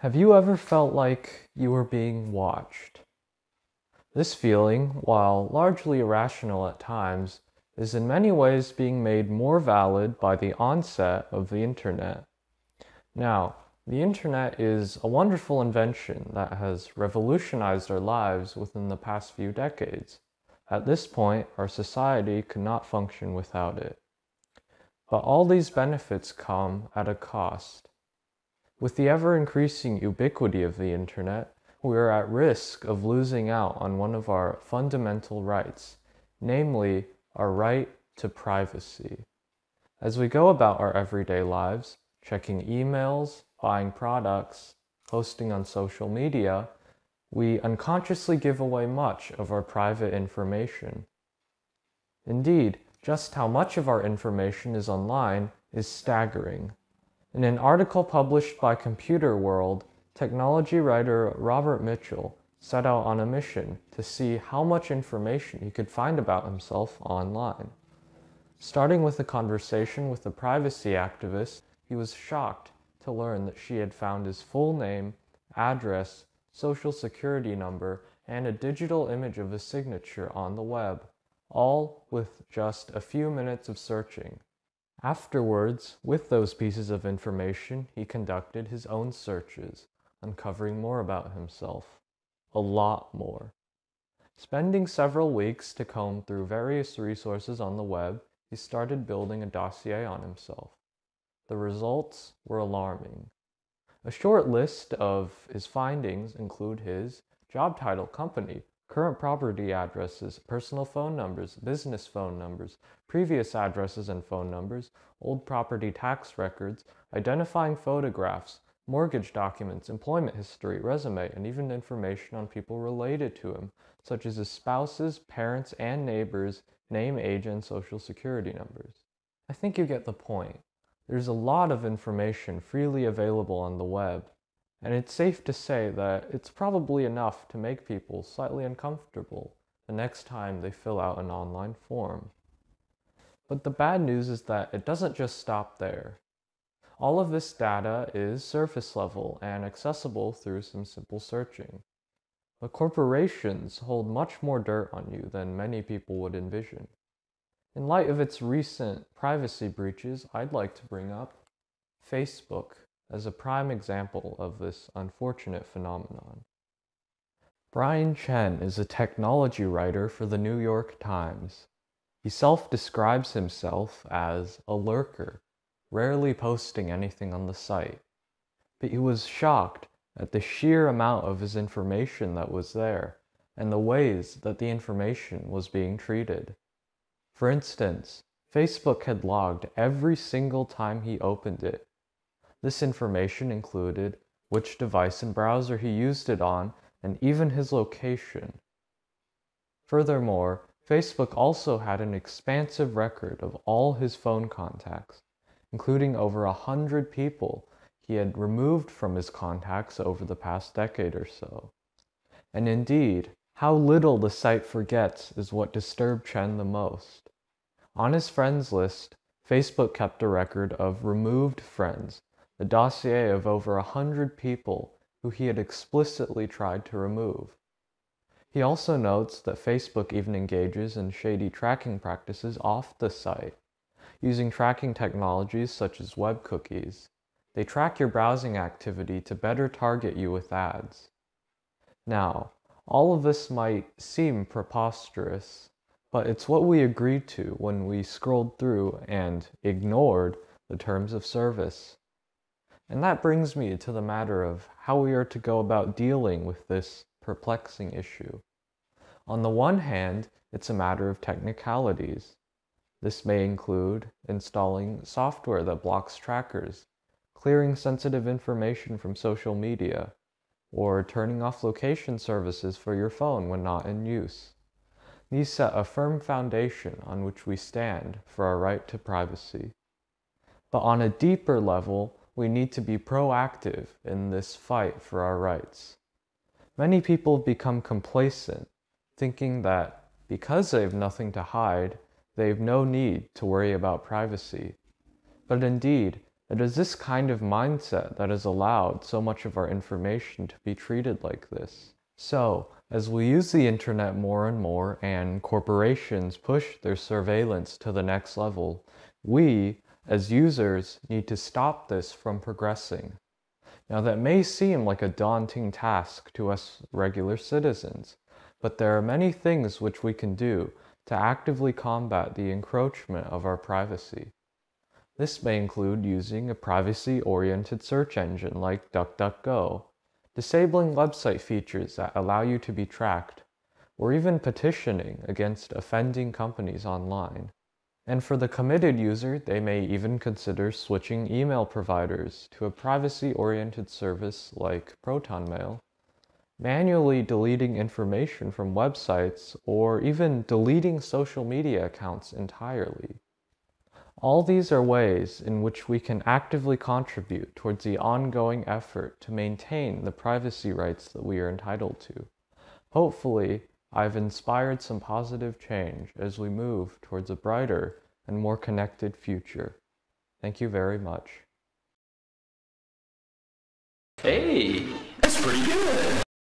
Have you ever felt like you were being watched? This feeling, while largely irrational at times, is in many ways being made more valid by the onset of the internet. Now, the internet is a wonderful invention that has revolutionized our lives within the past few decades. At this point, our society could not function without it. But all these benefits come at a cost. With the ever-increasing ubiquity of the internet, we are at risk of losing out on one of our fundamental rights, namely our right to privacy. As we go about our everyday lives, checking emails, buying products, posting on social media, we unconsciously give away much of our private information. Indeed, just how much of our information is online is staggering. In an article published by Computer World, technology writer Robert Mitchell set out on a mission to see how much information he could find about himself online. Starting with a conversation with a privacy activist, he was shocked to learn that she had found his full name, address, social security number, and a digital image of his signature on the web, all with just a few minutes of searching. Afterwards, with those pieces of information, he conducted his own searches, uncovering more about himself. A lot more. Spending several weeks to comb through various resources on the web, he started building a dossier on himself. The results were alarming. A short list of his findings include his job title, company, current property addresses, personal phone numbers, business phone numbers, previous addresses and phone numbers, old property tax records, identifying photographs, mortgage documents, employment history, resume, and even information on people related to him, such as his spouses, parents, and neighbors' name, age, and social security numbers. I think you get the point. There's a lot of information freely available on the web, and it's safe to say that it's probably enough to make people slightly uncomfortable the next time they fill out an online form. But the bad news is that it doesn't just stop there. All of this data is surface level and accessible through some simple searching. But corporations hold much more dirt on you than many people would envision. In light of its recent privacy breaches, I'd like to bring up Facebook as a prime example of this unfortunate phenomenon. Brian Chen is a technology writer for the New York Times. He self-describes himself as a lurker, rarely posting anything on the site. But he was shocked at the sheer amount of his information that was there, and the ways that the information was being treated. For instance, Facebook had logged every single time he opened it. This information included which device and browser he used it on, and even his location. Furthermore, Facebook also had an expansive record of all his phone contacts, including over 100 people he had removed from his contacts over the past decade or so. And indeed, how little the site forgets is what disturbed Chen the most. On his friends list, Facebook kept a record of removed friends, a dossier of over 100 people who he had explicitly tried to remove. He also notes that Facebook even engages in shady tracking practices off the site, using tracking technologies such as web cookies. They track your browsing activity to better target you with ads. Now, all of this might seem preposterous, but it's what we agreed to when we scrolled through and ignored the terms of service. And that brings me to the matter of how we are to go about dealing with this perplexing issue. On the one hand, it's a matter of technicalities. This may include installing software that blocks trackers, clearing sensitive information from social media, or turning off location services for your phone when not in use. These set a firm foundation on which we stand for our right to privacy. But on a deeper level, we need to be proactive in this fight for our rights. Many people have become complacent, thinking that because they have nothing to hide, they have no need to worry about privacy. But indeed, It is this kind of mindset that has allowed so much of our information to be treated like this. So, as we use the internet more and more and corporations push their surveillance to the next level, we, as users, need to stop this from progressing. Now, that may seem like a daunting task to us regular citizens, but there are many things which we can do to actively combat the encroachment of our privacy. This may include using a privacy-oriented search engine like DuckDuckGo, disabling website features that allow you to be tracked, or even petitioning against offending companies online. And for the committed user, they may even consider switching email providers to a privacy-oriented service like ProtonMail, manually deleting information from websites, or even deleting social media accounts entirely. All these are ways in which we can actively contribute towards the ongoing effort to maintain the privacy rights that we are entitled to. Hopefully, I've inspired some positive change as we move towards a brighter and more connected future. Thank you very much. Hey, that's pretty good.